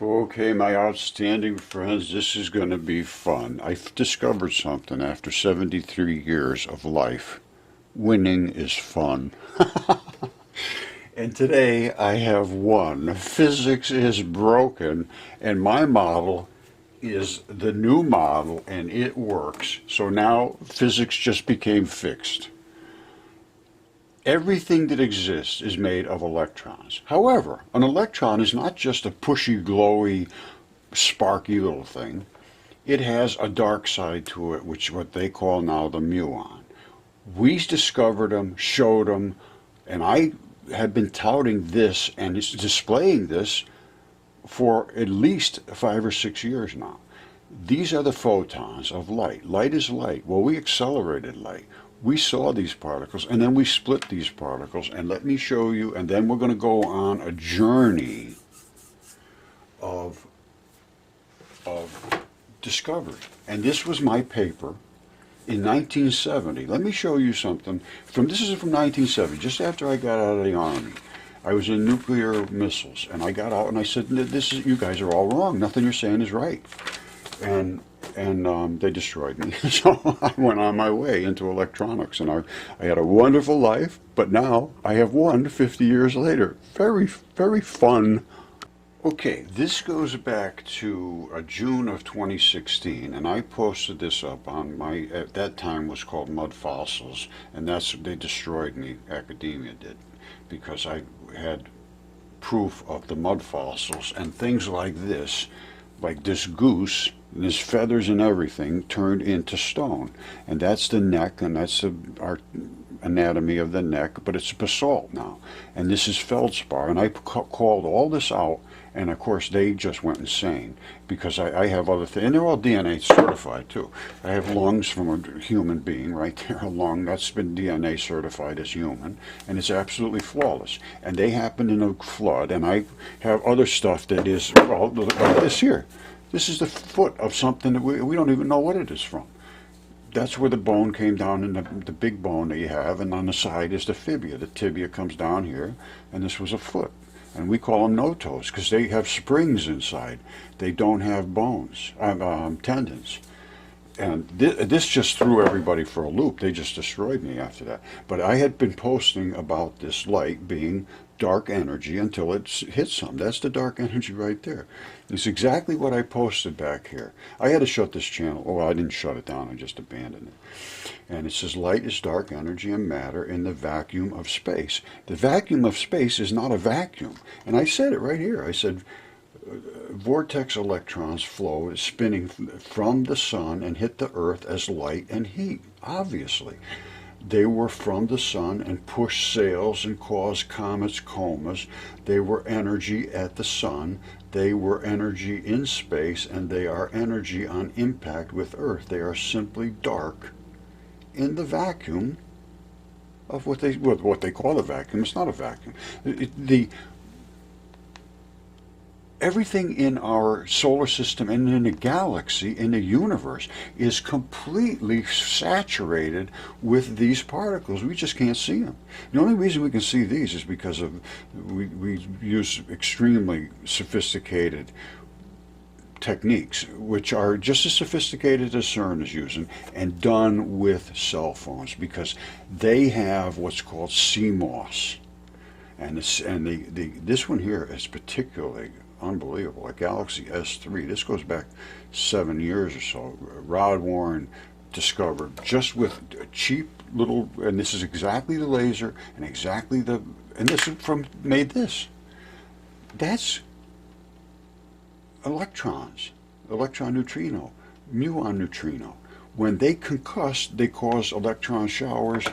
Okay, my outstanding friends, this is going to be fun. I've discovered something after 73 years of life. Winning is fun. And today I have won. Physics is broken, and my model is the new model, and it works. So now physics just became fixed. Everything that exists is made of electrons. However, an electron is not just a pushy, glowy, sparky little thing. It has a dark side to it, which is what they call now the muon. We discovered them, showed them, and I have been touting this and displaying this for at least 5 or 6 years now. These are the photons of light. Light is light. Well, we accelerated light. We saw these particles, and then we split these particles, and let me show you, and then we're going to go on a journey of discovery. And this was my paper in 1970. Let me show you something. This is from 1970, just after I got out of the Army. I was in nuclear missiles, and I got out and I said, you guys are all wrong. Nothing you're saying is right. And they destroyed me. So I went on my way into electronics, and I had a wonderful life, but now I have won 50 years later. Very, very fun. Okay, this goes back to June of 2016, and I posted this up on my, at that time was called Mud Fossils, and they destroyed me, academia did, because I had proof of the mud fossils and things like this goose, and his feathers and everything turned into stone. And that's the neck, and that's our anatomy of the neck, but it's basalt now. And this is feldspar, and I called all this out, and of course they just went insane, because I have other things, and they're all DNA certified too. I have lungs from a human being right there, a lung that's been DNA certified as human, and it's absolutely flawless. And they happened in a flood, and I have other stuff that is, well, like this here. This is the foot of something that we don't even know what it is from. That's where the bone came down, in the big bone that you have, and on the side is the fibula. The tibia comes down here, and this was a foot. And we call them no-toes because they have springs inside. They don't have bones, tendons. And this just threw everybody for a loop. They just destroyed me after that. But I had been posting about this light being dark energy until it hits some. That's the dark energy right there. It's exactly what I posted back here. I had to shut this channel. Oh, I didn't shut it down. I just abandoned it. And it says light is dark energy and matter in the vacuum of space. The vacuum of space is not a vacuum. And I said it right here. I said vortex electrons flow spinning from the sun and hit the earth as light and heat, obviously. They were from the sun and pushed sails and caused comets, comas. They were energy at the sun. They were energy in space, and they are energy on impact with Earth. They are simply dark in the vacuum of what they call a vacuum. It's not a vacuum. Everything in our solar system and in the galaxy, in the universe, is completely saturated with these particles. We just can't see them. The only reason we can see these is because of we use extremely sophisticated techniques, which are just as sophisticated as CERN is using, and done with cell phones, because they have what's called CMOS. And this one here is particularly unbelievable. A Galaxy S3. This goes back 7 years or so. Rod Warren discovered just with a cheap little, and this is exactly the laser and exactly and this is made this. That's electrons, electron neutrino, muon neutrino. When they concuss, they cause electron showers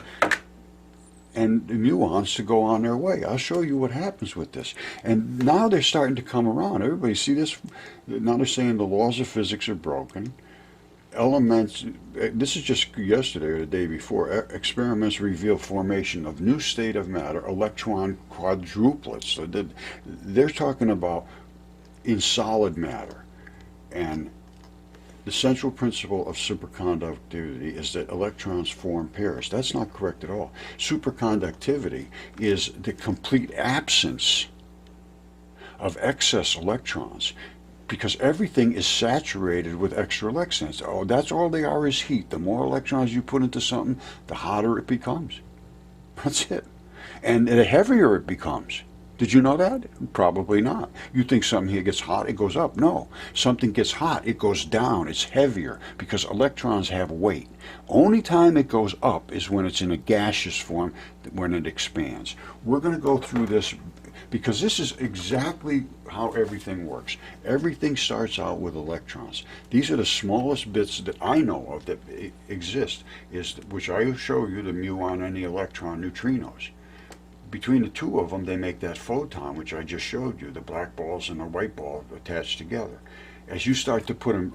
and the muons to go on their way. I'll show you what happens with this. And now they're starting to come around. Everybody see this? Now they're saying the laws of physics are broken. Elements, this is just yesterday or the day before, experiments reveal formation of new state of matter, electron quadruplets. So they're talking about in solid matter. And the central principle of superconductivity is that electrons form pairs. That's not correct at all. Superconductivity is the complete absence of excess electrons. because everything is saturated with extra electrons. Oh, that's all they are, is heat. The more electrons you put into something, the hotter it becomes. That's it. And the heavier it becomes. Did you know that? Probably not. You think something here gets hot, it goes up. No. Something gets hot, it goes down. It's heavier because electrons have weight. Only time it goes up is when it's in a gaseous form, when it expands. We're going to go through this because this is exactly how everything works. Everything starts out with electrons. These are the smallest bits that I know of that exist, which I show you, the muon and the electron neutrinos. Between the two of them, they make that photon, which I just showed you, the black balls and the white ball attached together. As you start to put them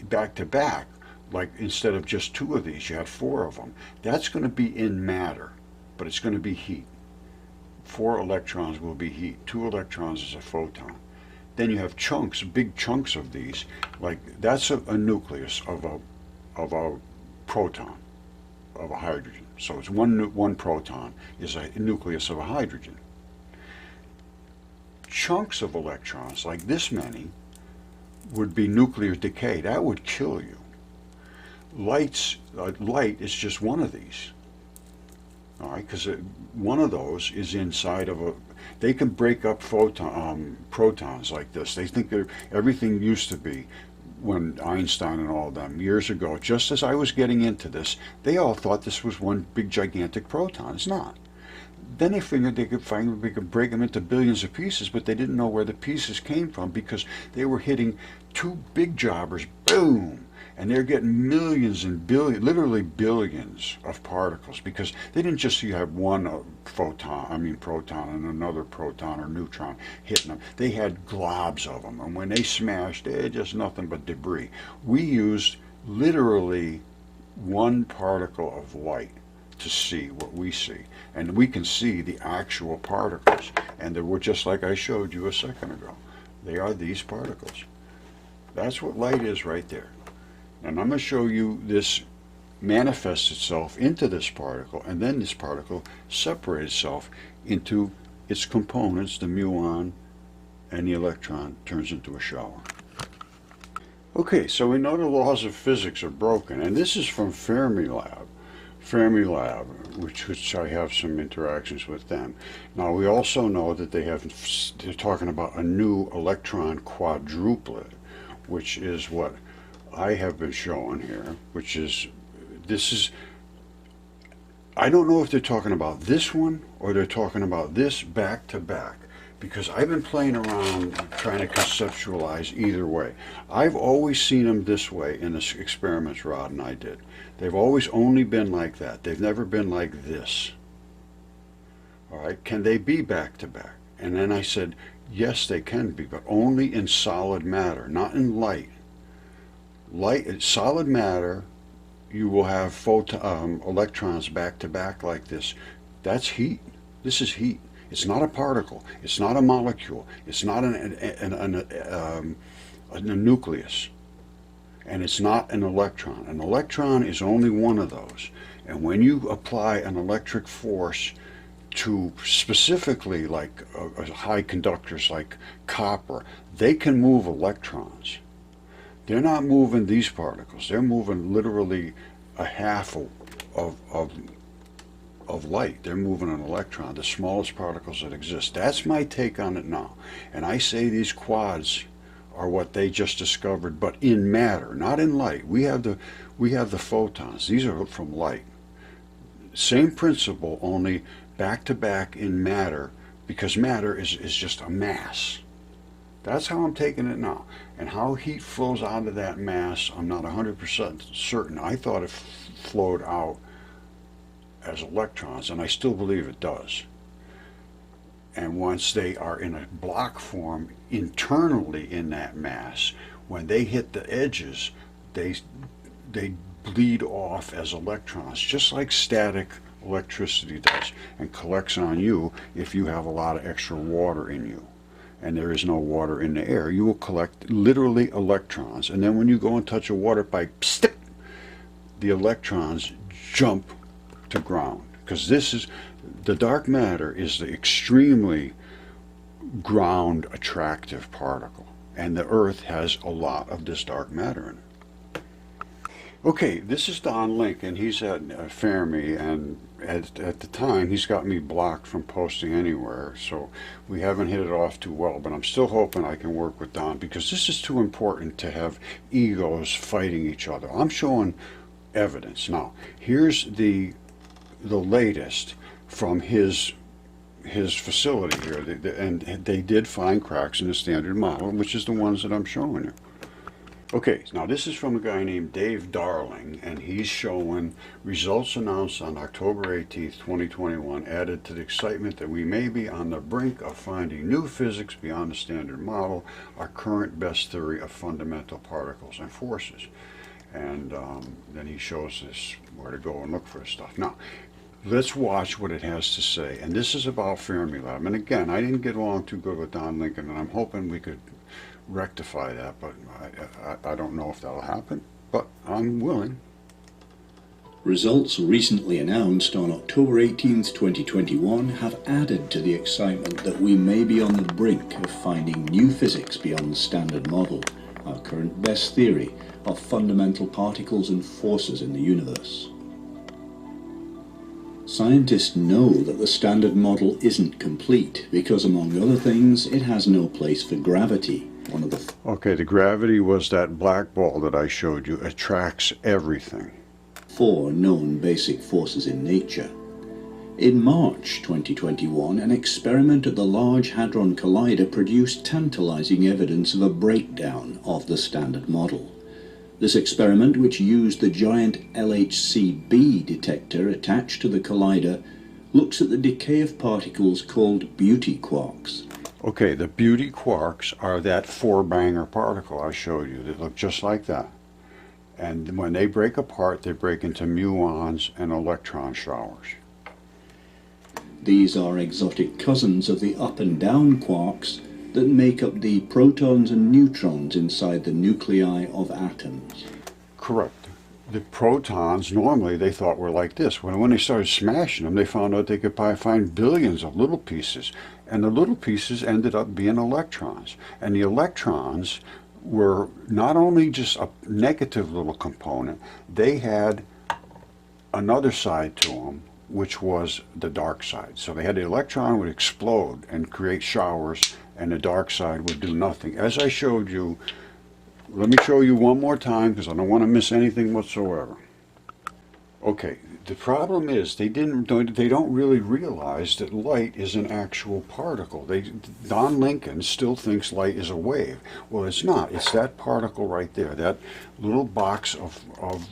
back to back, like instead of just two of these, you have four of them. That's going to be in matter, but it's going to be heat. 4 electrons will be heat. 2 electrons is a photon. Then you have chunks, big chunks of these, like that's a nucleus of a proton, of a hydrogen. So it's one proton is a nucleus of a hydrogen. Chunks of electrons, like this many, would be nuclear decay. That would kill you. Light is just one of these. All right, because one of those is inside of a. They can break up protons like this. They think everything used to be. When Einstein and all of them years ago, just as I was getting into this, they all thought this was one big gigantic proton. It's not. Then they figured they could break them into billions of pieces, but they didn't know where the pieces came from because they were hitting 2 big jobbers, boom, and they're getting millions and billions, literally billions of particles, because they didn't just have one proton and another proton or neutron hitting them. They had globs of them, and when they smashed, they had just nothing but debris. We used literally 1 particle of light to see what we see, and we can see the actual particles, and they were just like I showed you a second ago. They are these particles. That's what light is right there. And I'm going to show you this manifests itself into this particle, and then this particle separates itself into its components, the muon and the electron turns into a shower. Okay, so we know the laws of physics are broken, and this is from Fermilab, which I have some interactions with them. Now we also know that they're talking about a new electron quadruplet, which is what I have been showing here, I don't know if they're talking about this one or they're talking about this back to back, because I've been playing around trying to conceptualize either way. I've always seen them this way in the experiments Rod and I did. They've always only been like that. They've never been like this. All right, can they be back to back? And then I said, yes, they can be, but only in solid matter, not in light. Solid matter, you will have electrons back to back like this. That's heat. This is heat. It's not a particle. It's not a molecule. It's not a nucleus. And it's not an electron. An electron is only one of those. And when you apply an electric force to specifically like high conductors like copper, they can move electrons. They're not moving these particles. They're moving literally a half of light. They're moving an electron, the smallest particles that exist. That's my take on it now. And I say these quads are what they just discovered, but in matter, not in light. We have the photons. These are from light. Same principle, only back to back in matter, because matter is just a mass. That's how I'm taking it now. And how heat flows out of that mass, I'm not 100% certain. I thought it flowed out as electrons, and I still believe it does. And once they are in a block form internally in that mass, when they hit the edges, they bleed off as electrons, just like static electricity does, and collects on you if you have a lot of extra water in you. And there is no water in the air, you will collect literally electrons. And then when you go and touch a water pipe, psst, the electrons jump to ground. Because the dark matter is the extremely ground attractive particle. and the Earth has a lot of this dark matter in it. Okay, this is Don Lincoln. He's at Fermi, and at the time he's got me blocked from posting anywhere, so we haven't hit it off too well, but I'm still hoping I can work with Don, because this is too important to have egos fighting each other. I'm showing evidence. Now, here's the latest from his facility here, and they did find cracks in the standard model, which is the ones that I'm showing you. Okay, now this is from a guy named Dave Darling, and he's showing results announced on October 18th, 2021, added to the excitement that we may be on the brink of finding new physics beyond the standard model, our current best theory of fundamental particles and forces. And then he shows us where to go and look for stuff. Now, let's watch what it has to say. And this is about Fermilab. And again, I didn't get along too good with Don Lincoln, and I'm hoping we could rectify that, but I don't know if that'll happen, but I'm willing. Results recently announced on October 18th, 2021 have added to the excitement that we may be on the brink of finding new physics beyond the standard model, our current best theory of fundamental particles and forces in the universe. Scientists know that the standard model isn't complete because, among other things, it has no place for gravity. Okay, the gravity was that black ball that I showed you. Attracts everything. 4 known basic forces in nature. In March 2021, an experiment at the Large Hadron Collider produced tantalizing evidence of a breakdown of the standard model. This experiment, which used the giant LHCb detector attached to the collider, looks at the decay of particles called beauty quarks. Okay, the beauty quarks are that 4-banger particle I showed you. They look just like that. And when they break apart, they break into muons and electron showers. These are exotic cousins of the up and down quarks that make up the protons and neutrons inside the nuclei of atoms. Correct. The protons, normally they thought were like this. When they started smashing them, they found out they could probably find billions of little pieces. And the little pieces ended up being electrons. And the electrons were not only just a negative little component, they had another side to them, which was the dark side. So they had the electron would explode and create showers, and the dark side would do nothing. As I showed you, let me show you one more time because I don't want to miss anything whatsoever. Okay, the problem is they don't really realize that light is an actual particle. Don Lincoln still thinks light is a wave. Well, it's not. It's that particle right there, that little box of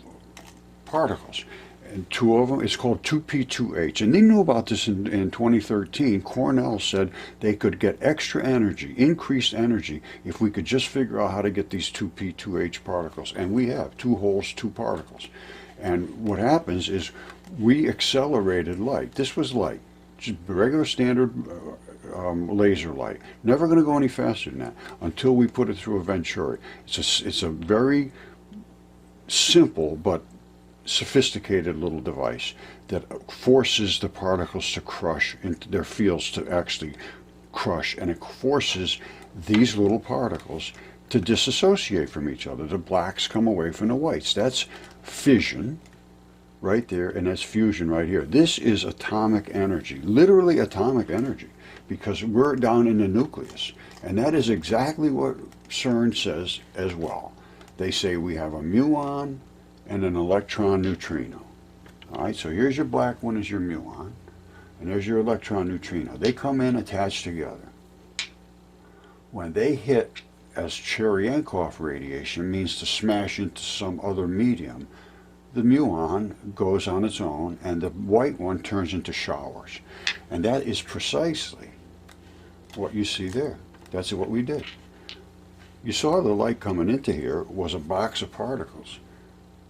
particles. And 2 of them, it's called 2p2h. And they knew about this in 2013. Cornell said they could get extra energy, increased energy, if we could just figure out how to get these 2p2h particles. And we have 2 holes, 2 particles. And what happens is we accelerated light. This was light, just regular standard laser light. Never going to go any faster than that until we put it through a Venturi. It's a very simple but sophisticated little device that forces the particles to crush into their fields, to actually crush, and it forces these little particles to disassociate from each other. The blacks come away from the whites. That's fission right there, and that's fusion right here. This is atomic energy, literally atomic energy, because we're down in the nucleus, and that is exactly what CERN says as well. They say we have a muon and an electron neutrino. All right, so here's your black one is your muon, and there's your electron neutrino. They come in attached together. When they hit as Cherenkov radiation, means to smash into some other medium, the muon goes on its own, and the white one turns into showers. And that is precisely what you see there. That's what we did. You saw the light coming into here was a box of particles.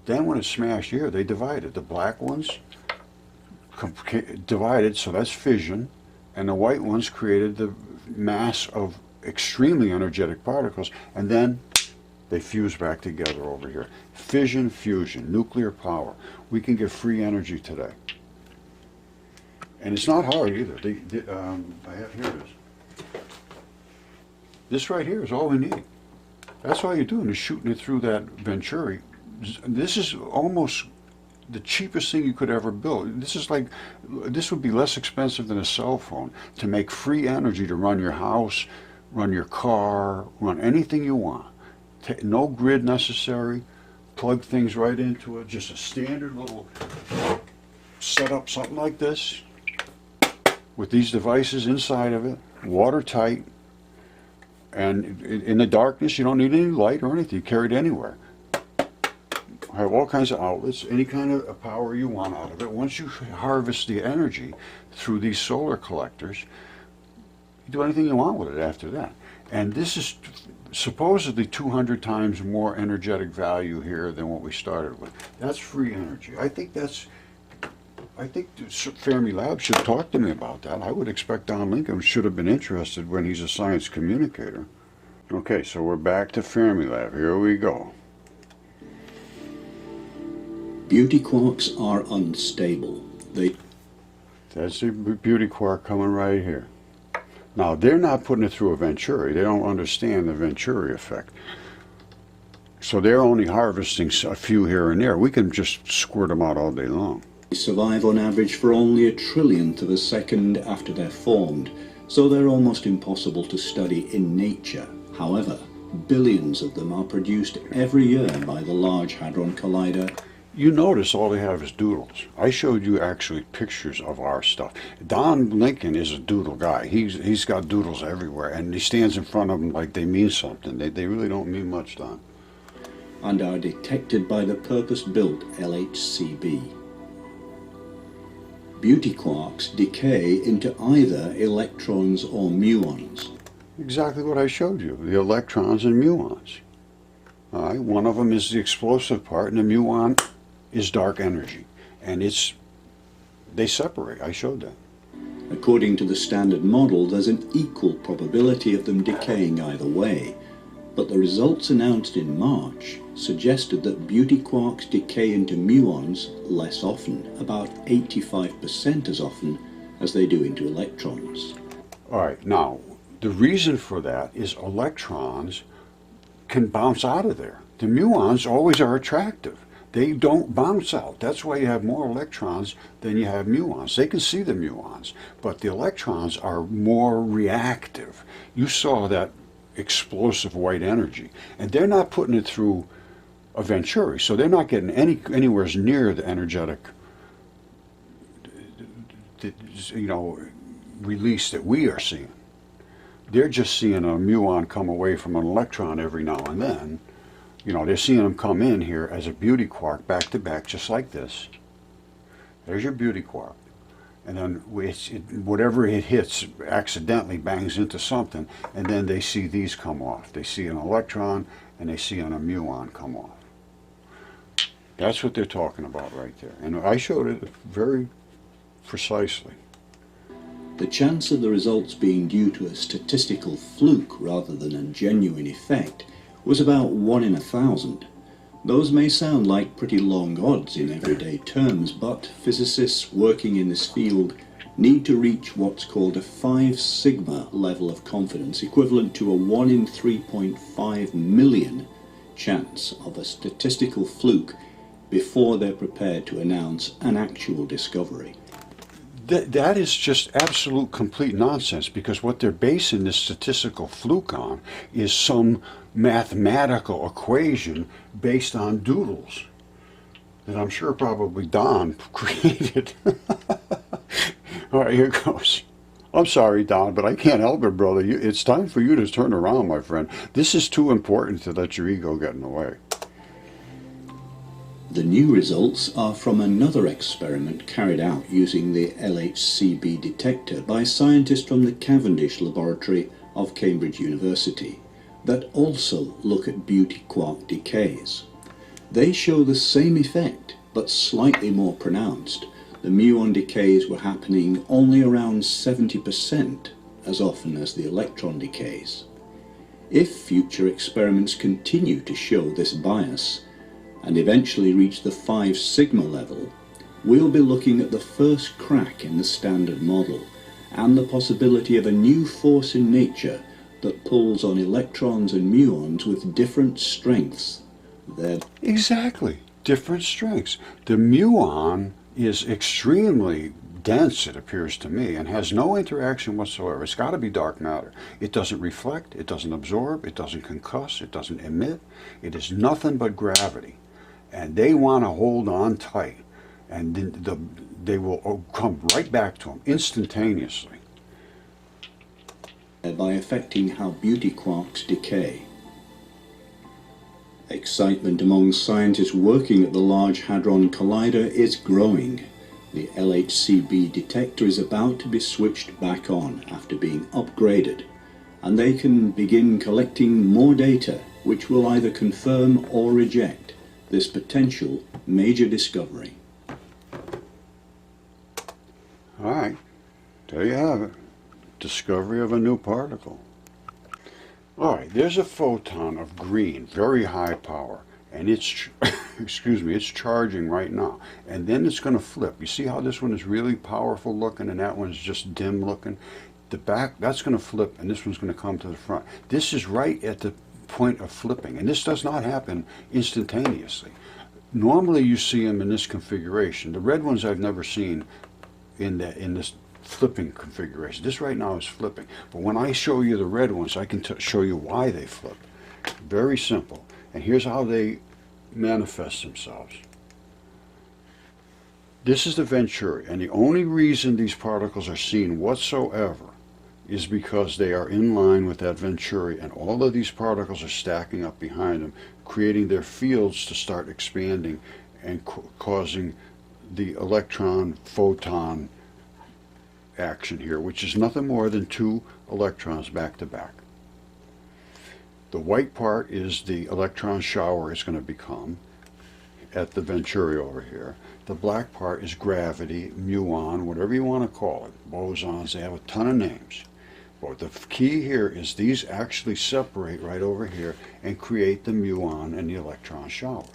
Then when it smashed here, they divided. The black ones divided, so that's fission, and the white ones created the mass of extremely energetic particles, and then they fuse back together over here. Fission, fusion, nuclear power. We can get free energy today. And it's not hard either. I have, here it is. This right here is all we need. That's all you're doing is shooting it through that Venturi. This is almost the cheapest thing you could ever build. This would be less expensive than a cell phone to make free energy to run your house, run your car, run anything you want. No grid necessary. Plug things right into it. Just a standard little setup, something like this, with these devices inside of it, watertight. And in the darkness, you don't need any light or anything. You carry it anywhere. Have all kinds of outlets, any kind of power you want out of it. Once you harvest the energy through these solar collectors, you do anything you want with it after that. And this is supposedly 200 times more energetic value here than what we started with. That's free energy. I think Fermi Lab should talk to me about that. I would expect Don Lincoln should have been interested when he's a science communicator. Okay, so we're back to Fermi Lab. Here we go. Beauty quarks are unstable. That's the beauty quark coming right here. Now, they're not putting it through a Venturi. They don't understand the Venturi effect. So they're only harvesting a few here and there. We can just squirt them out all day long. They survive on average for only a trillionth of a second after they're formed, so they're almost impossible to study in nature. However, billions of them are produced every year by the Large Hadron Collider. You notice all they have is doodles. I showed you actually pictures of our stuff. Don Lincoln is a doodle guy. He's got doodles everywhere, and he stands in front of them like they mean something. They really don't mean much, Don. And are detected by the purpose-built LHCb. Beauty quarks decay into either electrons or muons. Exactly what I showed you, the electrons and muons. All right, one of them is the explosive part, and the muon is dark energy, and they separate. I showed that. According to the standard model, there's an equal probability of them decaying either way, but the results announced in March suggested that beauty quarks decay into muons less often, about 85% as often as they do into electrons. All right, now, the reason for that is electrons can bounce out of there. The muons always are attractive. They don't bounce out. That's why you have more electrons than you have muons. They can see the muons, but the electrons are more reactive. You saw that explosive white energy, and they're not putting it through a Venturi, so they're not getting anywhere near the energetic, release that we are seeing. They're just seeing a muon come away from an electron every now and then. They're seeing them come in here as a beauty quark back to back, just like this. There's your beauty quark. And then whatever it hits accidentally bangs into something, and then they see these come off. They see an electron, and they see a muon come off. That's what they're talking about right there. And I showed it very precisely. The chance of the results being due to a statistical fluke rather than a genuine effect was about 1 in 1,000. Those may sound like pretty long odds in everyday terms, but physicists working in this field need to reach what's called a 5 sigma level of confidence, equivalent to a 1 in 3.5 million chance of a statistical fluke before they're prepared to announce an actual discovery. That is just absolute complete nonsense, because what they're basing this statistical fluke on is some mathematical equation based on doodles that I'm sure probably Don created. All right, here goes. I'm sorry, Don, but I can't help it, brother. It's time for you to turn around, my friend. This is too important to let your ego get in the way. The new results are from another experiment carried out using the LHCb detector by scientists from the Cavendish Laboratory of Cambridge University that also look at beauty quark decays. They show the same effect, but slightly more pronounced. The muon decays were happening only around 70% as often as the electron decays. If future experiments continue to show this bias, and eventually reach the 5 sigma level, we'll be looking at the first crack in the standard model and the possibility of a new force in nature that pulls on electrons and muons with different strengths. Exactly, different strengths. The muon is extremely dense, it appears to me, and has no interaction whatsoever. It's got to be dark matter. It doesn't reflect, it doesn't absorb, it doesn't concuss, it doesn't emit. It is nothing but gravity. And they want to hold on tight, and they will come right back to them instantaneously. By affecting how beauty quarks decay. Excitement among scientists working at the Large Hadron Collider is growing. The LHCb detector is about to be switched back on after being upgraded, and they can begin collecting more data which will either confirm or reject this potential major discovery. All right, there you have it. Discovery of a new particle. All right, there's a photon of green, very high power, and it's, excuse me, it's charging right now. And then it's going to flip. You see how this one is really powerful looking and that one's just dim looking? The back, that's going to flip, and this one's going to come to the front. This is right at the point of flipping, and this does not happen instantaneously. Normally you see them in this configuration. The red ones I've never seen in this flipping configuration. This right now is flipping, but when I show you the red ones, I can show you why they flip. Very simple. And here's how they manifest themselves. This is the Venturi, and the only reason these particles are seen whatsoever is because they are in line with that Venturi, and all of these particles are stacking up behind them, creating their fields to start expanding and causing the electron photon action here, which is nothing more than two electrons back to back. The white part is the electron shower it's going to become at the Venturi over here. The black part is gravity, muon, whatever you want to call it, bosons. They have a ton of names. But the key here is these actually separate right over here and create the muon and the electron showers.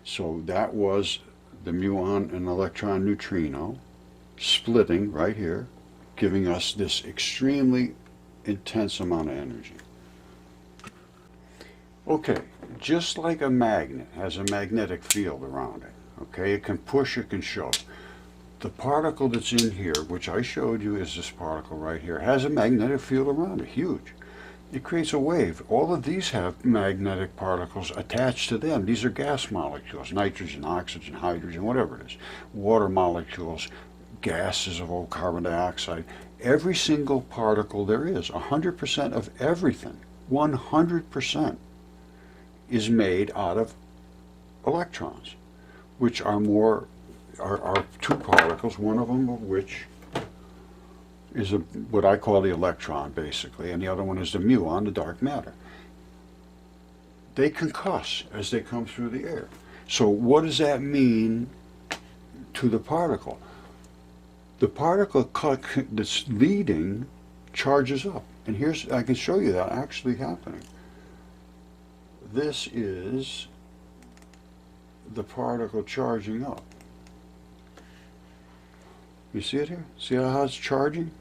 So that was the muon and electron neutrino splitting right here, giving us this extremely intense amount of energy. Okay, just like a magnet has a magnetic field around it, okay, it can push, it can shove. The particle that's in here, which I showed you is this particle right here, has a magnetic field around it, huge. It creates a wave. All of these have magnetic particles attached to them. These are gas molecules, nitrogen, oxygen, hydrogen, whatever it is. Water molecules, gases of carbon dioxide. Every single particle there is, 100% of everything, 100% is made out of electrons, which are two particles, one of them of which is what I call the electron, basically, and the other one is the muon, the dark matter. They concuss as they come through the air. So what does that mean to the particle? The particle that's leading charges up. And here's, I can show you that actually happening. This is the particle charging up. You see it here? See how it's charging?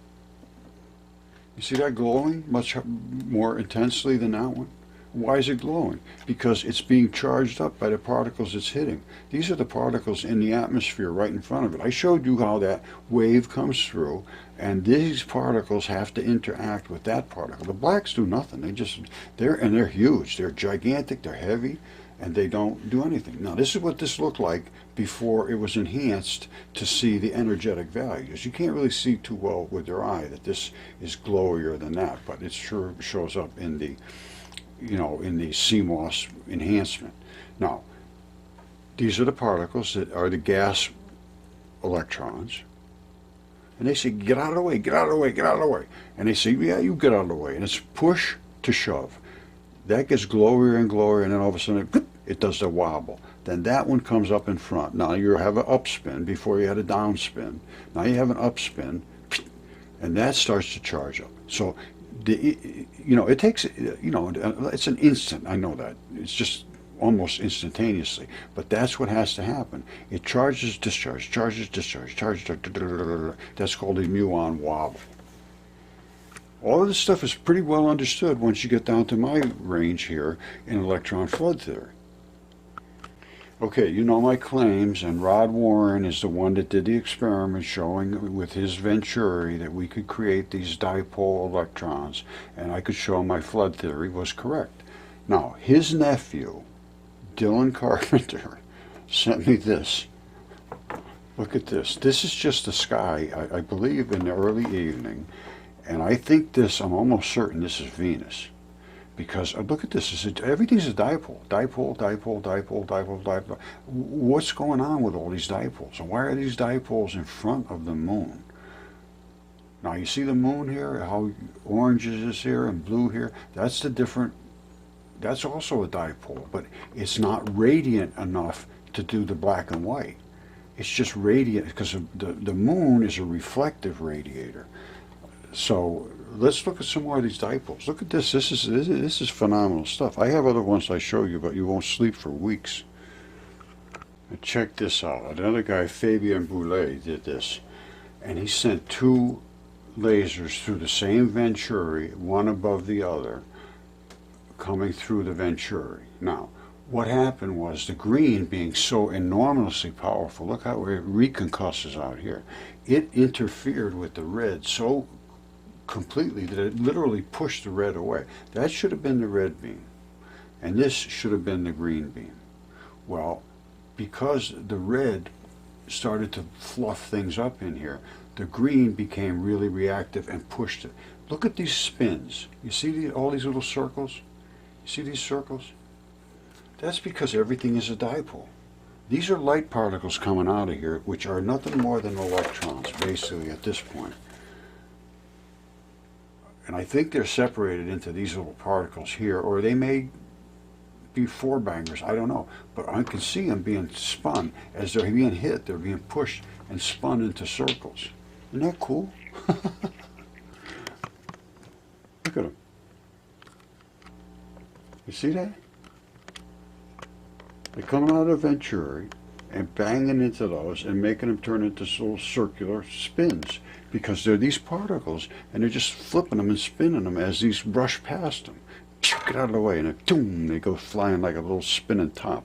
You see that glowing much more intensely than that one? Why is it glowing? Because it's being charged up by the particles it's hitting. These are the particles in the atmosphere right in front of it. I showed you how that wave comes through, and these particles have to interact with that particle. The blacks do nothing. They're huge. They're gigantic. They're heavy, and they don't do anything. Now, this is what this looked like before it was enhanced to see the energetic values. You can't really see too well with your eye that this is glowier than that, but it sure shows up in the, in the CMOS enhancement. Now, these are the particles that are the gas electrons, and they say, get out of the way, get out of the way, get out of the way. And they say, yeah, you get out of the way. And it's push to shove. That gets glowier and glowier, and then all of a sudden it does the wobble. Then that one comes up in front. Now you have an upspin before you had a downspin. Now you have an upspin, and that starts to charge up. So, it takes, it's an instant. I know that. It's just almost instantaneously. But that's what has to happen. It charges, discharge, charges, discharge, charges. That's called the muon wobble. All of this stuff is pretty well understood once you get down to my range here in electron flood theory. Okay, you know my claims, and Rod Warren is the one that did the experiment showing with his Venturi that we could create these dipole electrons, and I could show my flood theory was correct. Now, his nephew, Dylan Carpenter, sent me this. Look at this. This is just the sky, I believe, in the early evening, and I think this, I'm almost certain this is Venus. Because look at this, everything's a dipole. Dipole, dipole, dipole, dipole, dipole. What's going on with all these dipoles? And why are these dipoles in front of the moon? Now you see the moon here, how orange is this here and blue here? That's that's also a dipole, but it's not radiant enough to do the black and white. It's just radiant because the moon is a reflective radiator. So let's look at some more of these dipoles. Look at this. This is phenomenal stuff. I have other ones I show you, but you won't sleep for weeks. And check this out. Another guy, Fabien Boulay, did this, and he sent two lasers through the same Venturi, one above the other, coming through the Venturi. Now, what happened was the green, being so enormously powerful, look how it reconcusses out here. It interfered with the red so completely that it literally pushed the red away. That should have been the red beam, and this should have been the green beam. Well, because the red started to fluff things up in here, the green became really reactive and pushed it. Look at these spins. You see all these little circles? You see these circles? That's because everything is a dipole. These are light particles coming out of here, which are nothing more than electrons, basically, at this point. And I think they're separated into these little particles here, or they may be four-bangers, I don't know. But I can see them being spun. As they're being hit, they're being pushed and spun into circles. Isn't that cool? Look at them. You see that? They're coming out of Venturi and banging into those and making them turn into little circular spins, because they're these particles and they're just flipping them and spinning them as these brush past them. Get out of the way, and then, they go flying like a little spinning top.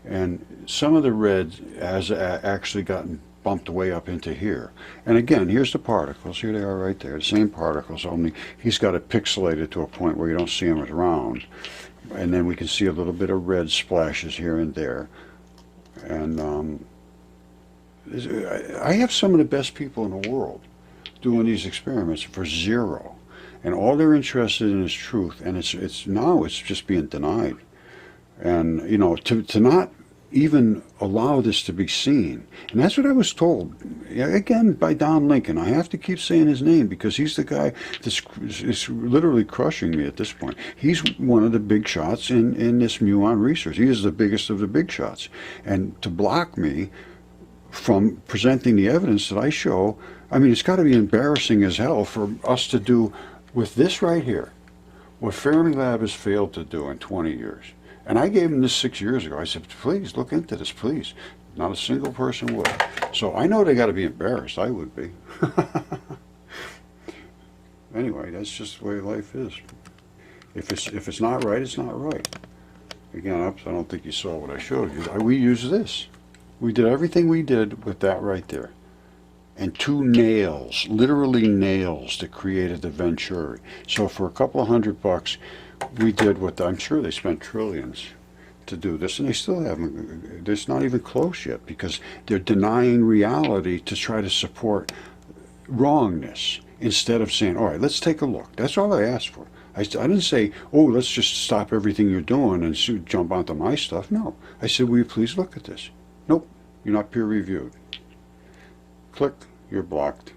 And some of the red has actually gotten bumped way up into here. And again, here's the particles. Here they are right there, the same particles, only he's got it pixelated to a point where you don't see them as round. And then we can see a little bit of red splashes here and there. And I have some of the best people in the world doing these experiments for zero, and all they're interested in is truth, and it's now it's just being denied. And you know, to not even allow this to be seen, and that's what I was told again by Don Lincoln. I have to keep saying his name because he's the guy that's literally crushing me at this point. He's one of the big shots in this muon research. He is the biggest of the big shots, and to block me from presenting the evidence that I show, I mean, it's got to be embarrassing as hell for us to do with this right here what Fermilab has failed to do in 20 years. And I gave him this 6 years ago. I said, please look into this, please. Not a single person would. So I know they got to be embarrassed. I would be. Anyway, that's just the way life is. If it's not right, it's not right. Again, I don't think you saw what I showed you. We used this. We did everything we did with that right there. And two nails, literally nails, that created the Venturi. So for a couple of $100, we did what I'm sure they spent trillions to do this, and they still haven't. It's not even close yet because they're denying reality to try to support wrongness instead of saying, all right, let's take a look. That's all I asked for. I didn't say, oh, let's just stop everything you're doing and jump onto my stuff. No. I said, will you please look at this? Nope, you're not peer reviewed. Click, you're blocked.